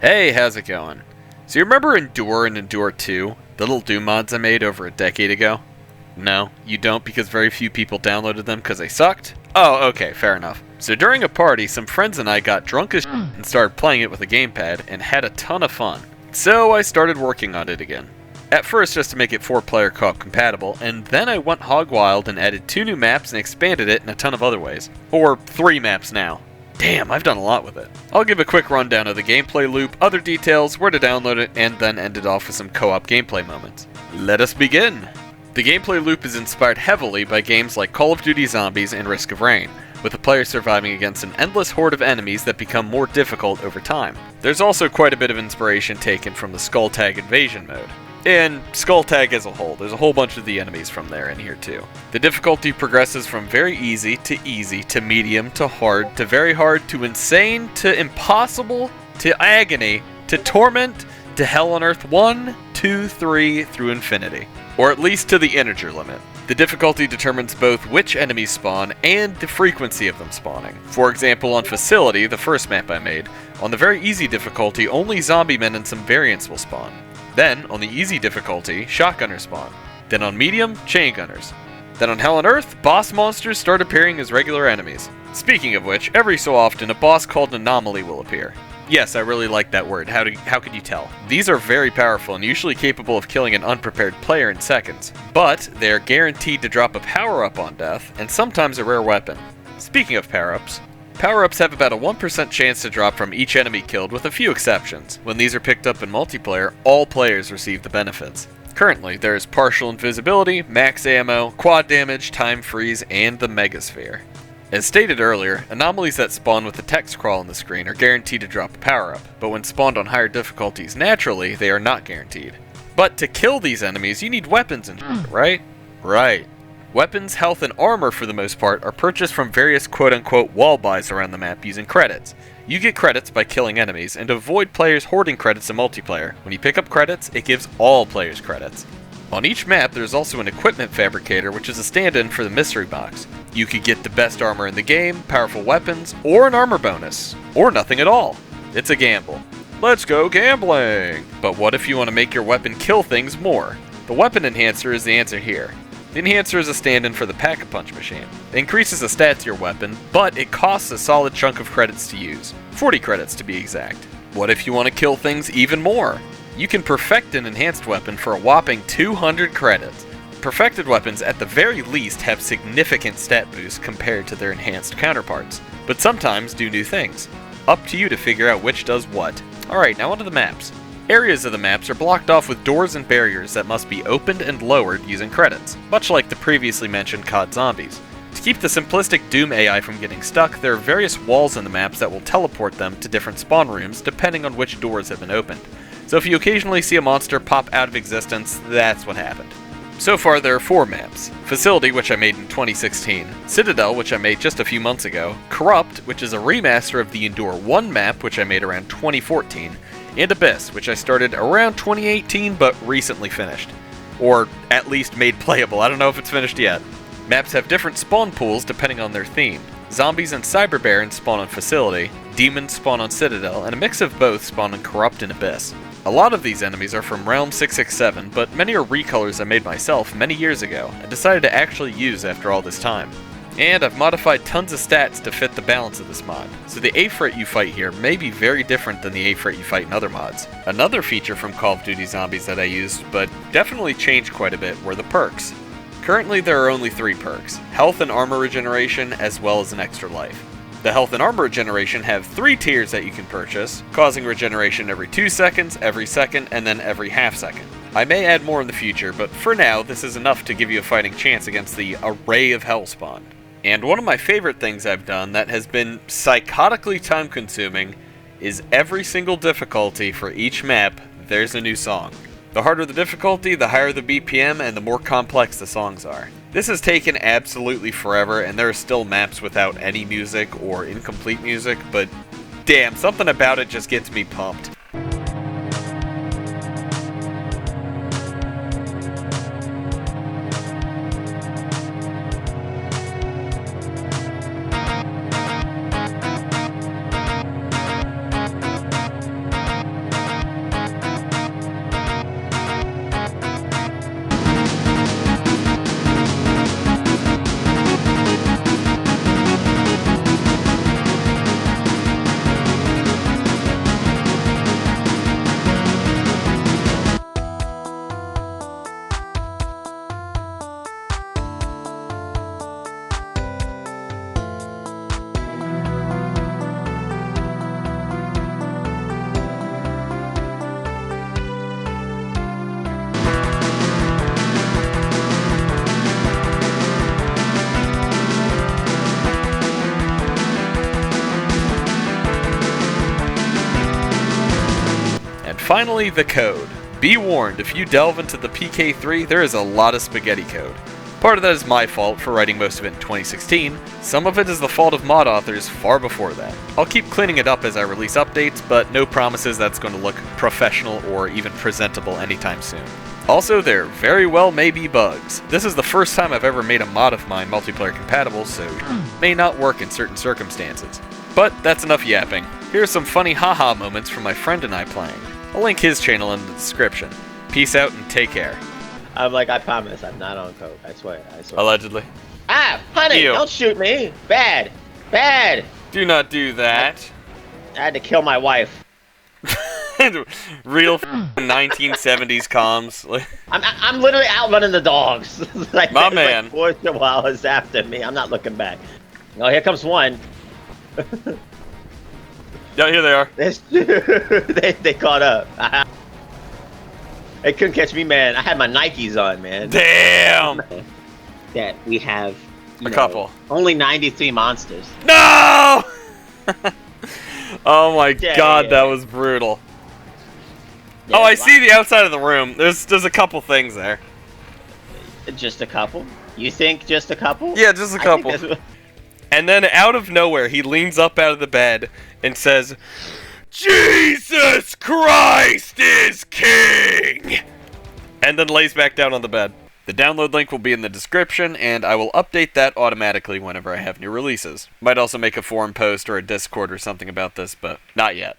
Hey, how's it going? So you remember Endure and Endure 2, the little Doom mods I made over a decade ago? No, you don't because very few people downloaded them because they sucked? Oh, okay, fair enough. So during a party, some friends and I got drunk as and started playing it with a gamepad and had a ton of fun. So I started working on it again. At first just to make it 4-player co-op compatible, and then I went hog wild and added 2 new maps and expanded it in a ton of other ways. Or 3 maps now. Damn, I've done a lot with it. I'll give a quick rundown of the gameplay loop, other details, where to download it, and then end it off with some co-op gameplay moments. Let us begin! The gameplay loop is inspired heavily by games like Call of Duty Zombies and Risk of Rain, with the player surviving against an endless horde of enemies that become more difficult over time. There's also quite a bit of inspiration taken from the Skulltag invasion mode. And Skulltag as a whole, there's a whole bunch of the enemies from there in here too. The difficulty progresses from very easy to medium to hard to very hard to insane to impossible to agony to torment to hell on earth 1, 2, 3 through infinity. Or at least to the integer limit. The difficulty determines both which enemies spawn and the frequency of them spawning. For example, on Facility, the first map I made, on the very easy difficulty only zombie men and some variants will spawn. Then, on the easy difficulty, shotgunners spawn. Then on medium, chain gunners. Then on Hell on Earth, boss monsters start appearing as regular enemies. Speaking of which, every so often a boss called an anomaly will appear. Yes, I really like that word, how could you tell? These are very powerful and usually capable of killing an unprepared player in seconds. But, they are guaranteed to drop a power-up on death, and sometimes a rare weapon. Speaking of power-ups, power-ups have about a 1% chance to drop from each enemy killed with a few exceptions. When these are picked up in multiplayer, all players receive the benefits. Currently, there is partial invisibility, max ammo, quad damage, time freeze, and the Megasphere. As stated earlier, anomalies that spawn with the text crawl on the screen are guaranteed to drop a power-up, but when spawned on higher difficulties naturally, they are not guaranteed. But to kill these enemies, you need weapons and shit, right? Right. Weapons, health, and armor, for the most part, are purchased from various quote-unquote wall buys around the map using credits. You get credits by killing enemies, and avoid players hoarding credits in multiplayer. When you pick up credits, it gives all players credits. On each map, there's also an equipment fabricator, which is a stand-in for the mystery box. You could get the best armor in the game, powerful weapons, or an armor bonus. Or nothing at all. It's a gamble. Let's go gambling! But what if you want to make your weapon kill things more? The weapon enhancer is the answer here. The enhancer is a stand-in for the Pack-a-Punch machine. It increases the stats of your weapon, but it costs a solid chunk of credits to use. 40 credits to be exact. What if you want to kill things even more? You can perfect an enhanced weapon for a whopping 200 credits. Perfected weapons at the very least have significant stat boosts compared to their enhanced counterparts, but sometimes do new things. Up to you to figure out which does what. Alright, now onto the maps. Areas of the maps are blocked off with doors and barriers that must be opened and lowered using credits, much like the previously mentioned COD Zombies. To keep the simplistic Doom AI from getting stuck, there are various walls in the maps that will teleport them to different spawn rooms depending on which doors have been opened. So if you occasionally see a monster pop out of existence, that's what happened. So far there are 4 maps. Facility, which I made in 2016, Citadel, which I made just a few months ago, Corrupt, which is a remaster of the Endure 1 map, which I made around 2014, and Abyss, which I started around 2018 but recently finished. Or at least made playable, I don't know if it's finished yet. Maps have different spawn pools depending on their theme. Zombies and Cyber Barons spawn on Facility, Demons spawn on Citadel, and a mix of both spawn on Corrupt and Abyss. A lot of these enemies are from Realm 667, but many are recolors I made myself many years ago, and decided to actually use after all this time. And I've modified tons of stats to fit the balance of this mod, so the Aphrit you fight here may be very different than the Aphrit you fight in other mods. Another feature from Call of Duty Zombies that I used, but definitely changed quite a bit, were the perks. Currently there are only 3 perks, health and armor regeneration, as well as an extra life. The health and armor regeneration have 3 tiers that you can purchase, causing regeneration every 2 seconds, every second, and then every half second. I may add more in the future, but for now, this is enough to give you a fighting chance against the array of Hellspawn. And one of my favorite things I've done that has been psychotically time-consuming is every single difficulty for each map, there's a new song. The harder the difficulty, the higher the BPM, and the more complex the songs are. This has taken absolutely forever, and there are still maps without any music or incomplete music, but damn, something about it just gets me pumped. finally, the code. Be warned, if you delve into the PK3, there is a lot of spaghetti code. Part of that is my fault for writing most of it in 2016, some of it is the fault of mod authors far before that. I'll keep cleaning it up as I release updates, but no promises that's going to look professional or even presentable anytime soon. Also, there very well may be bugs. This is the first time I've ever made a mod of mine multiplayer compatible, so it may not work in certain circumstances. But that's enough yapping. Here are some funny haha moments from my friend and I playing. I'll link his channel in the description. Peace out and take care. I'm like, I promise, I'm not on coke. I swear. Allegedly. Ah, honey, Ew. don't shoot me. Bad. Do not do that. I had to kill my wife. Real 1970s comms. I'm literally out running the dogs. Like, My there's man. Like 4 chihuahuas after me. I'm not looking back. Oh, here comes one. Yeah, here they are. There's two. they caught up. They couldn't catch me, man. I had my Nikes on, man. Damn! That we have A couple. Only 93 monsters. No! Oh my Yeah, god, yeah. that was brutal. Yeah, Oh, I wow. see the outside of the room. There's a couple things there. Just a couple? You think just a couple? Yeah, just a I think couple. that's- And then out of nowhere, he leans up out of the bed and says, Jesus Christ is king! And then lays back down on the bed. The download link will be in the description, and I will update that automatically whenever I have new releases. Might also make a forum post or a Discord or something about this, but not yet.